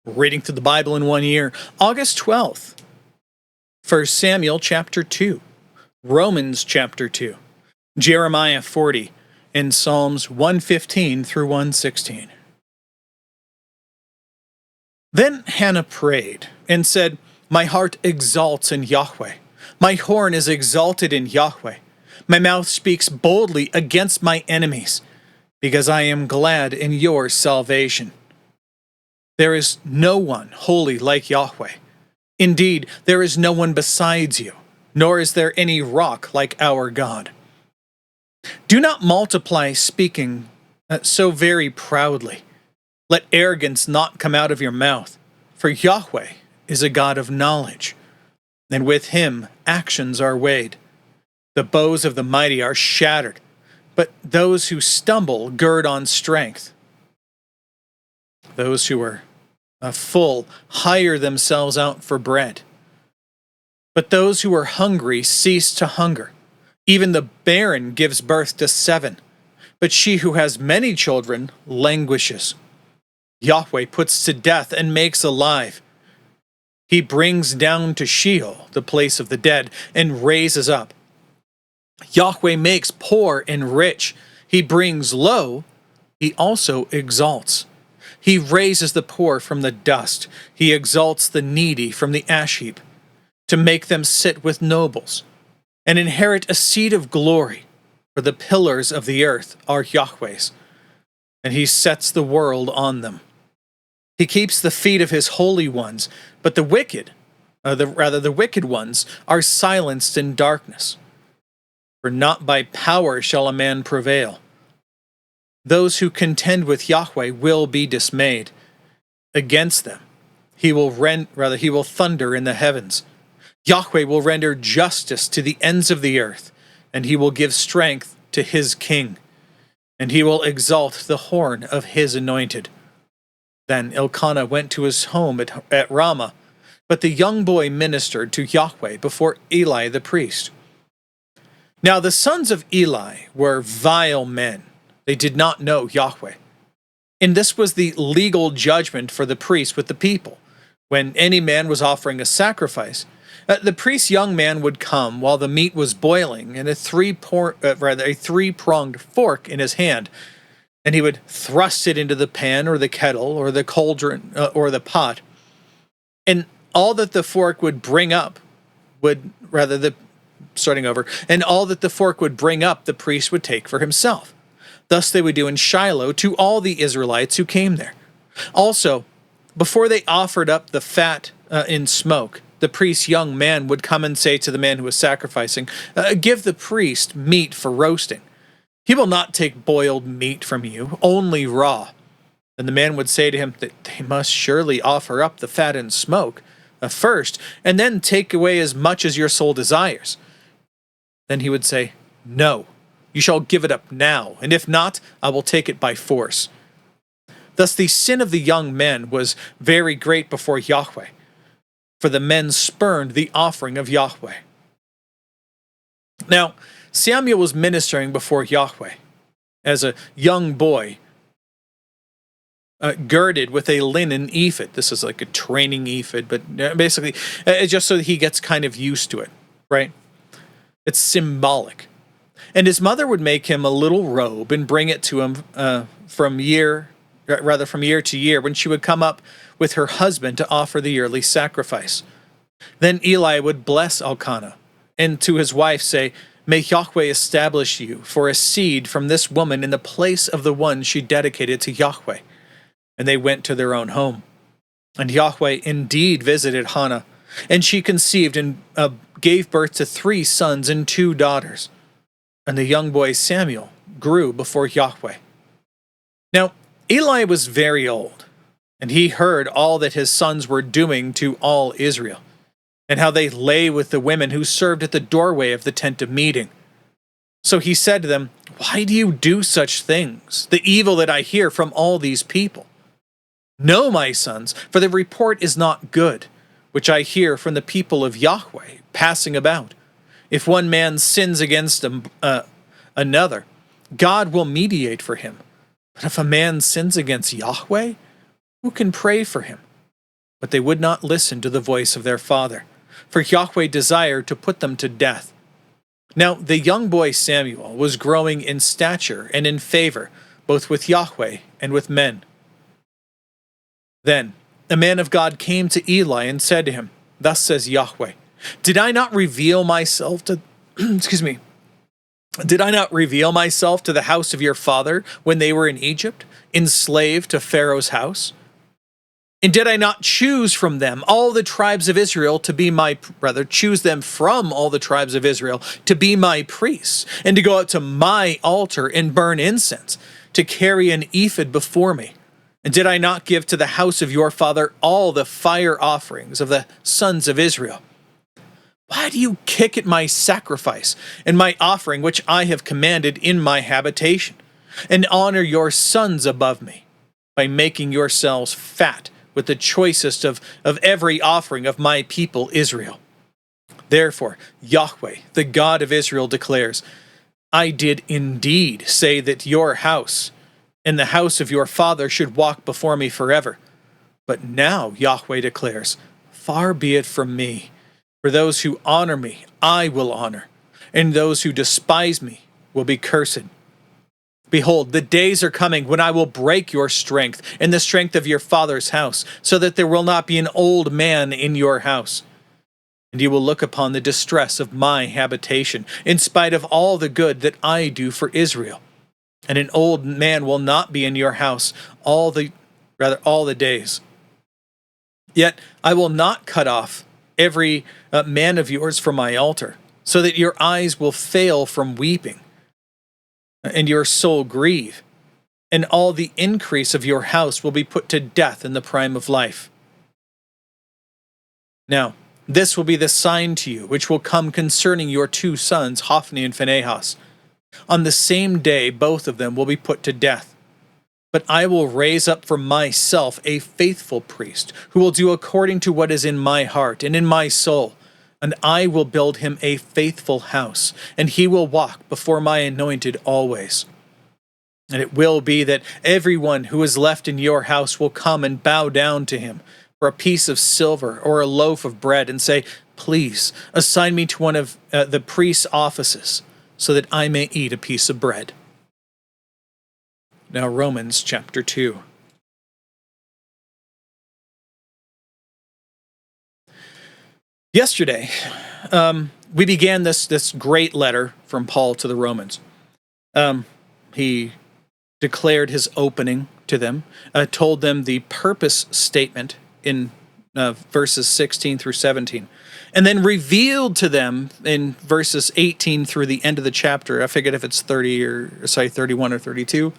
Reading through the Bible in 1 year, August 12th, 1 Samuel chapter 2, Romans chapter 2, Jeremiah 40, and Psalms 115 through 116. Then Hannah prayed and said, "My heart exalts in Yahweh. My horn is exalted in Yahweh. My mouth speaks boldly against my enemies, because I am glad in your salvation. There is no one holy like Yahweh. Indeed, there is no one besides you, nor is there any rock like our God. Do not multiply speaking so very proudly. Let arrogance not come out of your mouth, for Yahweh is a God of knowledge, and with him actions are weighed. The bows of the mighty are shattered, but those who stumble gird on strength. Those who are full hire themselves out for bread. But those who are hungry cease to hunger. Even the barren gives birth to 7, but she who has many children languishes. Yahweh puts to death and makes alive. He brings down to Sheol, the place of the dead, and raises up. Yahweh makes poor and rich. He brings low. He also exalts. He raises the poor from the dust. He exalts the needy from the ash heap, to make them sit with nobles, and inherit a seat of glory. For the pillars of the earth are Yahweh's, and he sets the world on them. He keeps the feet of his holy ones, but the wicked ones, are silenced in darkness. For not by power shall a man prevail. Those who contend with Yahweh will be dismayed. Against them he will thunder in the heavens. Yahweh will render justice to the ends of the earth, and he will give strength to his king, and he will exalt the horn of his anointed." Then Elkanah went to his home at Ramah, but the young boy ministered to Yahweh before Eli the priest. Now the sons of Eli were vile men. They did not know Yahweh. And this was the legal judgment for the priest with the people. When any man was offering a sacrifice, the priest's young man would come while the meat was boiling in a three-pronged fork in his hand, and he would thrust it into the pan or the kettle or the cauldron or the pot. And all that the fork would bring up and all that the fork would bring up, the priest would take for himself. Thus they would do in Shiloh to all the Israelites who came there. Also, before they offered up the fat in smoke, the priest's young man would come and say to the man who was sacrificing, "Give the priest meat for roasting. He will not take boiled meat from you, only raw." And the man would say to him that they must surely offer up the fat and smoke first, and then take away as much as your soul desires. Then he would say, "No, you shall give it up now, and if not, I will take it by force." Thus the sin of the young men was very great before Yahweh, for the men spurned the offering of Yahweh. Now Samuel was ministering before Yahweh as a young boy, girded with a linen ephod. This is like a training ephod, but basically just so that he gets kind of used to it, right? It's symbolic. And his mother would make him a little robe and bring it to him from year to year, when she would come up with her husband to offer the yearly sacrifice. Then Eli would bless Elkanah, and to his wife say, "May Yahweh establish you for a seed from this woman in the place of the one she dedicated to Yahweh." And they went to their own home. And Yahweh indeed visited Hannah, and she conceived and gave birth to 3 sons and 2 daughters. And the young boy Samuel grew before Yahweh. Now Eli was very old, and he heard all that his sons were doing to all Israel, and how they lay with the women who served at the doorway of the tent of meeting. So he said to them, "Why do you do such things, the evil that I hear from all these people? No, my sons, for the report is not good, which I hear from the people of Yahweh passing about. If one man sins against another, God will mediate for him. But if a man sins against Yahweh, who can pray for him? But they would not listen to the voice of their father, for Yahweh desired to put them to death. Now the young boy Samuel was growing in stature and in favor, both with Yahweh and with men. Then a man of God came to Eli and said to him, "Thus says Yahweh, did I not reveal myself to Did I not reveal myself to the house of your father when they were in Egypt, enslaved to Pharaoh's house? And did I not choose from them all the tribes of Israel to be my, choose them from all the tribes of Israel to be my priests, and to go out to my altar and burn incense, to carry an ephod before me? And did I not give to the house of your father all the fire offerings of the sons of Israel? Why do you kick at my sacrifice and my offering which I have commanded in my habitation, and honor your sons above me, by making yourselves fat with the choicest of every offering of my people Israel? Therefore, Yahweh, the God of Israel, declares, I did indeed say that your house and the house of your father should walk before me forever. But now, Yahweh declares, far be it from me. For those who honor me, I will honor, and those who despise me will be cursed. Behold, the days are coming when I will break your strength and the strength of your father's house, so that there will not be an old man in your house. And you will look upon the distress of my habitation, in spite of all the good that I do for Israel. And an old man will not be in your house all the days. Yet I will not cut off every man of yours from my altar, so that your eyes will fail from weeping, and your soul grieve, and all the increase of your house will be put to death in the prime of life. Now, this will be the sign to you which will come concerning your two sons, Hophni and Phinehas. On the same day both of them will be put to death. But I will raise up for myself a faithful priest, who will do according to what is in my heart and in my soul, and I will build him a faithful house, and he will walk before my anointed always. And it will be that everyone who is left in your house will come and bow down to him for a piece of silver or a loaf of bread, and say, please assign me to one of the priest's offices, so that I may eat a piece of bread. Now Romans chapter 2. Yesterday, we began this great letter from Paul to the Romans. He declared his opening to them, told them the purpose statement in verses 16 through 17, and then revealed to them in verses 18 through the end of the chapter. I figured if it's 31 or 32.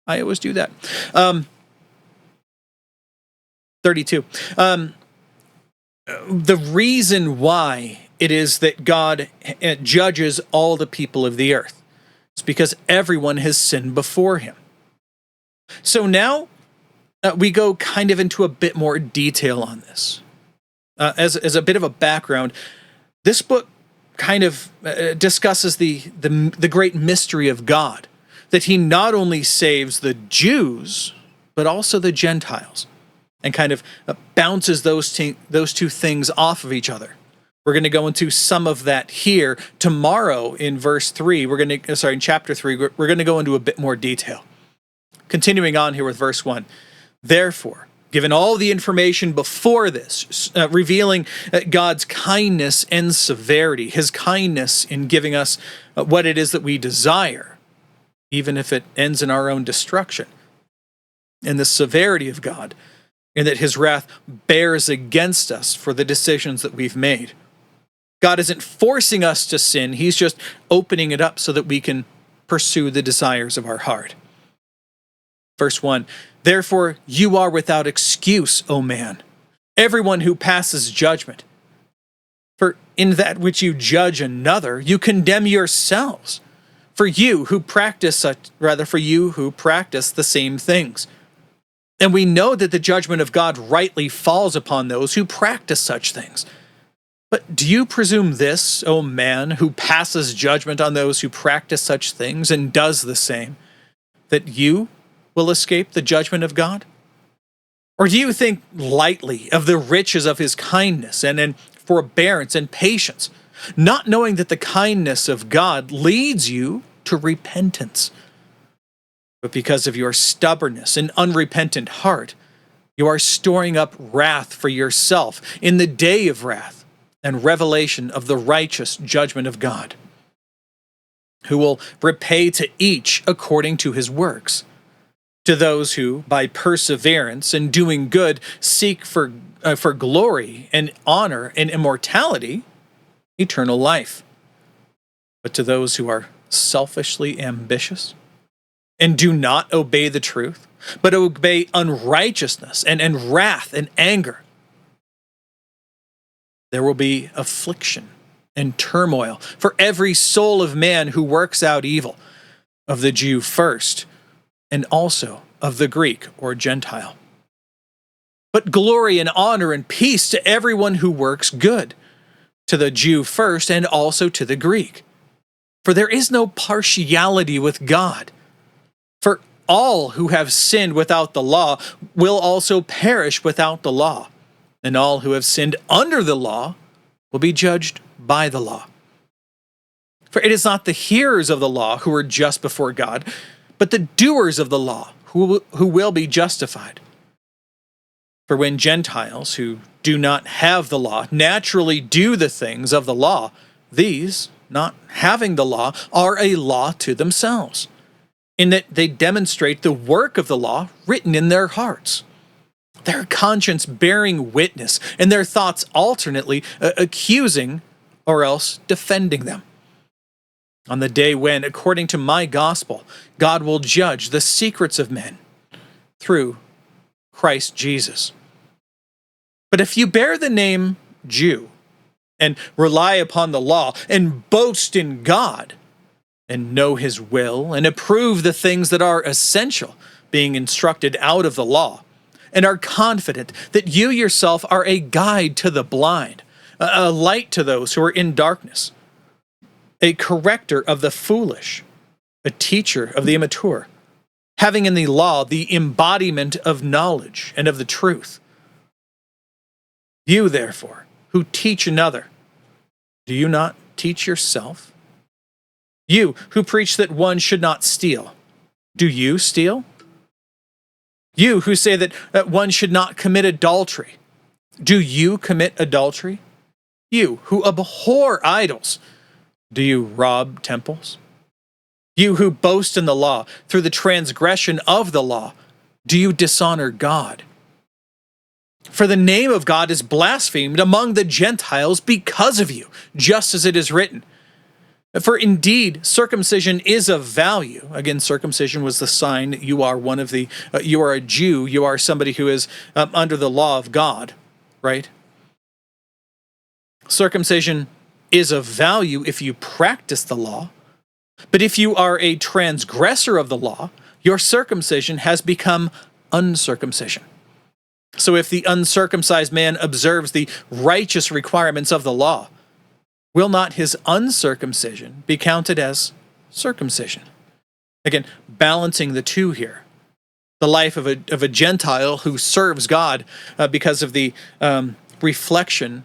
I always do that. 32. The reason why it is that God judges all the people of the earth is because everyone has sinned before him. So now we go kind of into a bit more detail on this. As a bit of a background, this book kind of discusses the great mystery of God, that he not only saves the Jews, but also the Gentiles, and kind of bounces those two things off of each other. We're going to go into some of that here. Tomorrow in verse 3, in chapter 3, we're going to go into a bit more detail. Continuing on here with verse 1. Therefore, given all the information before this, revealing God's kindness and severity, his kindness in giving us what it is that we desire, even if it ends in our own destruction, and the severity of God, and that his wrath bears against us for the decisions that we've made. God isn't forcing us to sin, he's just opening it up so that we can pursue the desires of our heart. Verse 1, therefore you are without excuse, O man, everyone who passes judgment. For in that which you judge another, you condemn yourselves. For you who practice the same things. And we know that the judgment of God rightly falls upon those who practice such things. But do you presume this, O man, who passes judgment on those who practice such things and does the same, that you will escape the judgment of God? Or do you think lightly of the riches of his kindness and forbearance and patience, not knowing that the kindness of God leads you to repentance? But because of your stubbornness and unrepentant heart, you are storing up wrath for yourself in the day of wrath and revelation of the righteous judgment of God, who will repay to each according to his works. To those who, by perseverance and doing good, seek for glory and honor and immortality, eternal life. But to those who are selfishly ambitious and do not obey the truth, but obey unrighteousness and wrath and anger, there will be affliction and turmoil for every soul of man who works out evil, of the Jew first, and also of the Greek or Gentile. But glory and honor and peace to everyone who works good, to the Jew first and also to the Greek. For there is no partiality with God. For all who have sinned without the law will also perish without the law, and all who have sinned under the law will be judged by the law. For it is not the hearers of the law who are just before God, but the doers of the law who will be justified. For when Gentiles who do not have the law naturally do the things of the law, these, not having the law, are a law to themselves, in that they demonstrate the work of the law written in their hearts, their conscience bearing witness, and their thoughts alternately accusing or else defending them. On the day when, according to my gospel, God will judge the secrets of men through Christ Jesus. But if you bear the name Jew and rely upon the law and boast in God and know his will and approve the things that are essential, being instructed out of the law, and are confident that you yourself are a guide to the blind, a light to those who are in darkness, a corrector of the foolish, a teacher of the immature, having in the law the embodiment of knowledge and of the truth. You, therefore, who teach another, do you not teach yourself? You who preach that one should not steal, do you steal? You who say that one should not commit adultery, do you commit adultery? You who abhor idols, do you rob temples? You who boast in the law through the transgression of the law, do you dishonor God? For the name of God is blasphemed among the Gentiles because of you, just as it is written. For indeed, circumcision is of value. Again, circumcision was the sign that you are you are a Jew, you are somebody who is under the law of God, right? Circumcision is of value if you practice the law, but if you are a transgressor of the law, your circumcision has become uncircumcision. So if the uncircumcised man observes the righteous requirements of the law, will not his uncircumcision be counted as circumcision? Again, balancing the two here. The life of a Gentile who serves God because of the reflection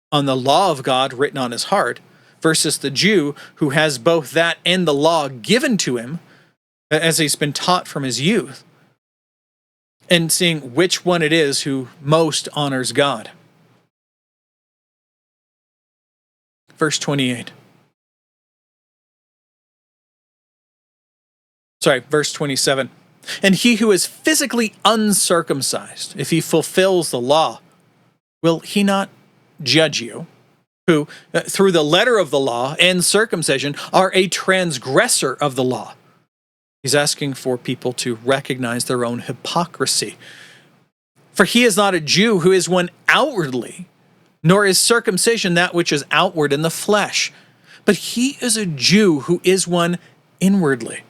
on the law of God written on his heart, versus the Jew who has both that and the law given to him as he's been taught from his youth, and seeing which one it is who most honors God. Verse 28. Verse 27. And he who is physically uncircumcised, if he fulfills the law, will he not judge you, who, through the letter of the law and circumcision, are a transgressor of the law? He's asking for people to recognize their own hypocrisy. For he is not a Jew who is one outwardly, nor is circumcision that which is outward in the flesh, but he is a Jew who is one inwardly.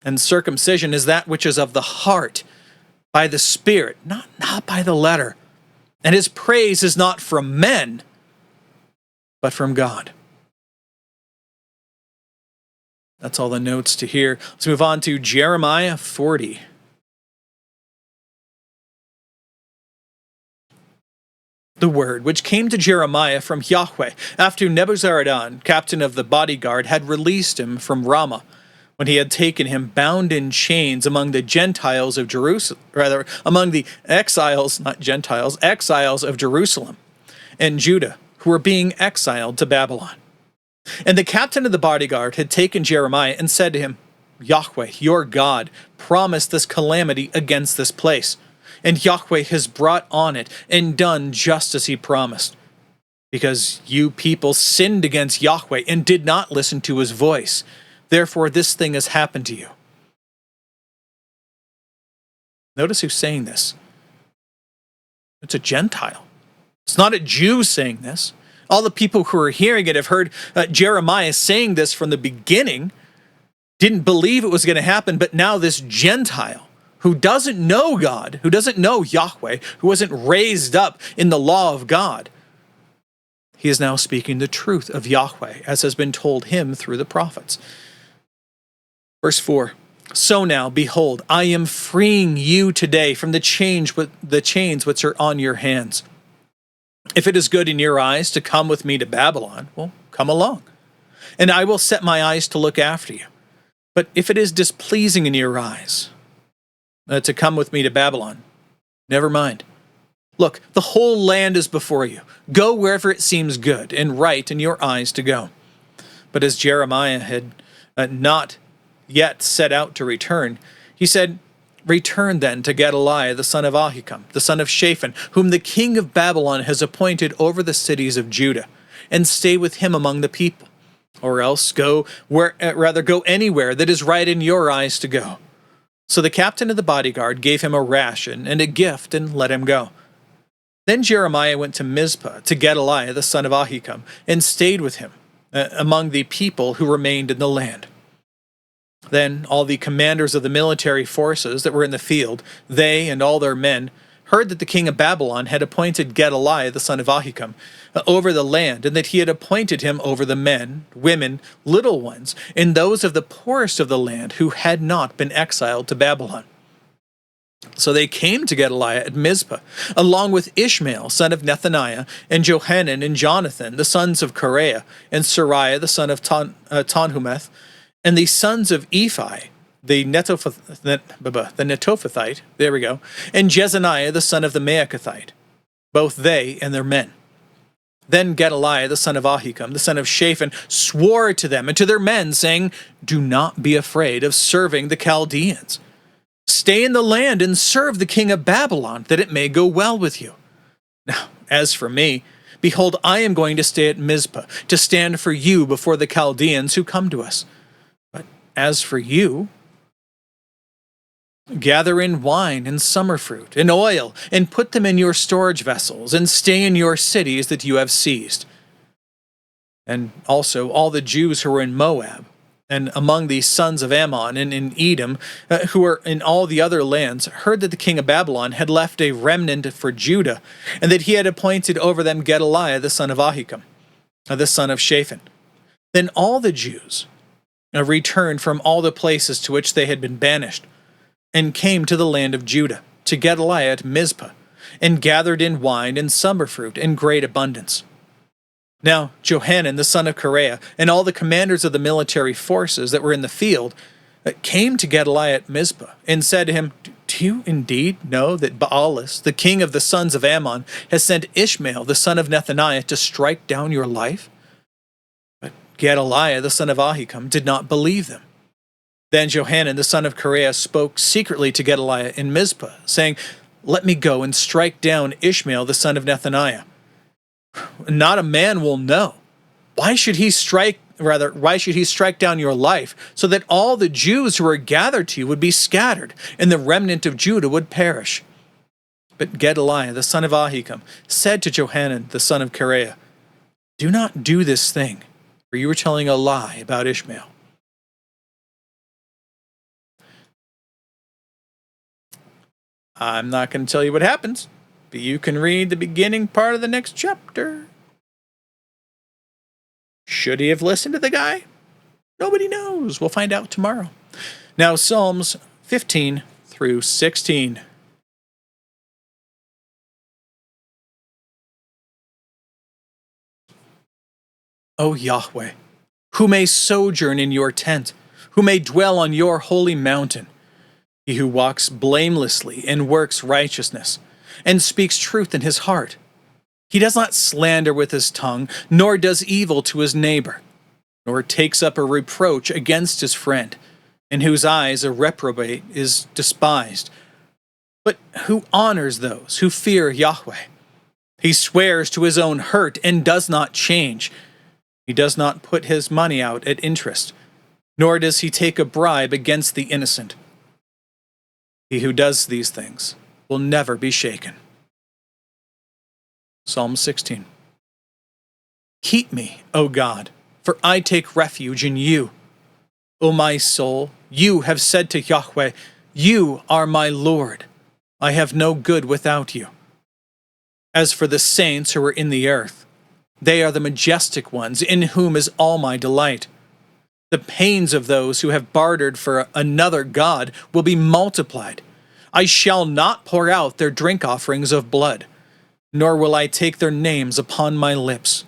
And circumcision is that which is of the heart, by the Spirit, not by the letter. And his praise is not from men, but from God. That's all the notes to here. Let's move on to Jeremiah 40. the word which came to Jeremiah from Yahweh after Nebuzaradan, captain of the bodyguard, had released him from Ramah, when he had taken him bound in chains among the Gentiles of Jerusalem, rather, among the exiles, not Gentiles, exiles of Jerusalem and Judah, who were being exiled to Babylon. And the captain of the bodyguard had taken Jeremiah and said to him, Yahweh, your God, promised this calamity against this place, and Yahweh has brought on it and done just as he promised, because you people sinned against Yahweh and did not listen to his voice. Therefore, this thing has happened to you. Notice who's saying this. It's a Gentile. It's not a Jew saying this. All the people who are hearing it have heard Jeremiah saying this from the beginning, didn't believe it was going to happen, but now this Gentile who doesn't know God, who doesn't know Yahweh, who wasn't raised up in the law of God, he is now speaking the truth of Yahweh, as has been told him through the prophets. Verse 4, so now, behold, I am freeing you today from the chains which are on your hands. If it is good in your eyes to come with me to Babylon, well, come along, and I will set my eyes to look after you. But if it is displeasing in your eyes to come with me to Babylon, never mind. Look, the whole land is before you. Go wherever it seems good and right in your eyes to go. But as Jeremiah had not yet set out to return, he said, return then to Gedaliah the son of Ahikam, the son of Shaphan, whom the king of Babylon has appointed over the cities of Judah, and stay with him among the people. Or else go anywhere that is right in your eyes to go. So the captain of the bodyguard gave him a ration and a gift and let him go. Then Jeremiah went to Mizpah to Gedaliah the son of Ahikam, and stayed with him among the people who remained in the land. Then all the commanders of the military forces that were in the field, they and all their men, heard that the king of Babylon had appointed Gedaliah the son of Ahikam over the land, and that he had appointed him over the men, women, little ones, and those of the poorest of the land who had not been exiled to Babylon. So they came to Gedaliah at Mizpah, along with Ishmael, son of Nethaniah, and Johanan and Jonathan, the sons of Kareah, and Sariah, the son of Tanhumeth, and the sons of Ephi, the Netophathite, there we go, and Jezaniah, the son of the Maacathite, both they and their men. Then Gedaliah, the son of Ahikam, the son of Shaphan, swore to them and to their men, saying, do not be afraid of serving the Chaldeans. Stay in the land and serve the king of Babylon, that it may go well with you. Now, as for me, behold, I am going to stay at Mizpah, to stand for you before the Chaldeans who come to us. But as for you, gather in wine and summer fruit and oil, and put them in your storage vessels, and stay in your cities that you have seized. And also all the Jews who were in Moab, and among the sons of Ammon and in Edom, who were in all the other lands, heard that the king of Babylon had left a remnant for Judah, and that he had appointed over them Gedaliah the son of Ahikam, the son of Shaphan. Then all the Jews returned from all the places to which they had been banished, and came to the land of Judah, to Gedaliah at Mizpah, and gathered in wine and summer fruit in great abundance. Now Johanan the son of Kareah, and all the commanders of the military forces that were in the field, came to Gedaliah at Mizpah, and said to him, do you indeed know that Baalis, the king of the sons of Ammon, has sent Ishmael the son of Nethaniah to strike down your life? But Gedaliah the son of Ahikam did not believe them. Then Johanan the son of Kareah spoke secretly to Gedaliah in Mizpah, saying, let me go and strike down Ishmael the son of Nethaniah. Not a man will know. Why should he strike down your life, so that all the Jews who are gathered to you would be scattered, and the remnant of Judah would perish? But Gedaliah the son of Ahikam said to Johanan the son of Kareah, do not do this thing, for you are telling a lie about Ishmael. I'm not going to tell you what happens, but you can read the beginning part of the next chapter. Should he have listened to the guy? Nobody knows. We'll find out tomorrow. Now, Psalms 15 through 16. O Yahweh, who may sojourn in your tent, who may dwell on your holy mountain? He who walks blamelessly and works righteousness, and speaks truth in his heart. He does not slander with his tongue, nor does evil to his neighbor, nor takes up a reproach against his friend, in whose eyes a reprobate is despised, but who honors those who fear Yahweh. He swears to his own hurt and does not change. He does not put his money out at interest, nor does he take a bribe against the innocent. He who does these things will never be shaken. Psalm 16. Keep me, O God, for I take refuge in you. O my soul, you have said to Yahweh, you are my Lord. I have no good without you. As for the saints who are in the earth, they are the majestic ones, in whom is all my delight. The pains of those who have bartered for another god will be multiplied. I shall not pour out their drink offerings of blood, nor will I take their names upon my lips.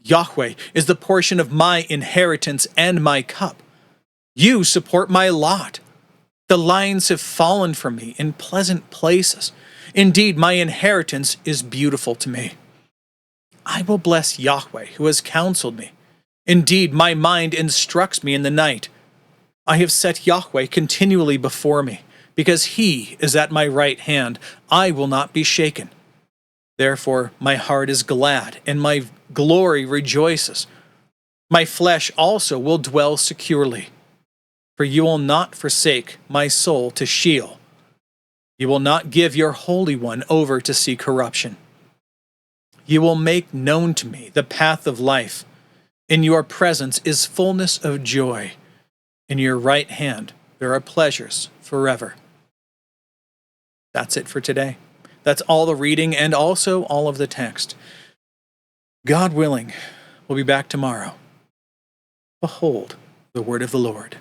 Yahweh is the portion of my inheritance and my cup. You support my lot. The lines have fallen for me in pleasant places. Indeed, my inheritance is beautiful to me. I will bless Yahweh, who has counseled me. Indeed, my mind instructs me in the night. I have set Yahweh continually before me. Because he is at my right hand, I will not be shaken. Therefore, my heart is glad, and my glory rejoices. My flesh also will dwell securely. For you will not forsake my soul to Sheol. You will not give your Holy One over to see corruption. You will make known to me the path of life. In your presence is fullness of joy. In your right hand there are pleasures forever. That's it for today. That's all the reading and also all of the text. God willing, we'll be back tomorrow. Behold the word of the Lord.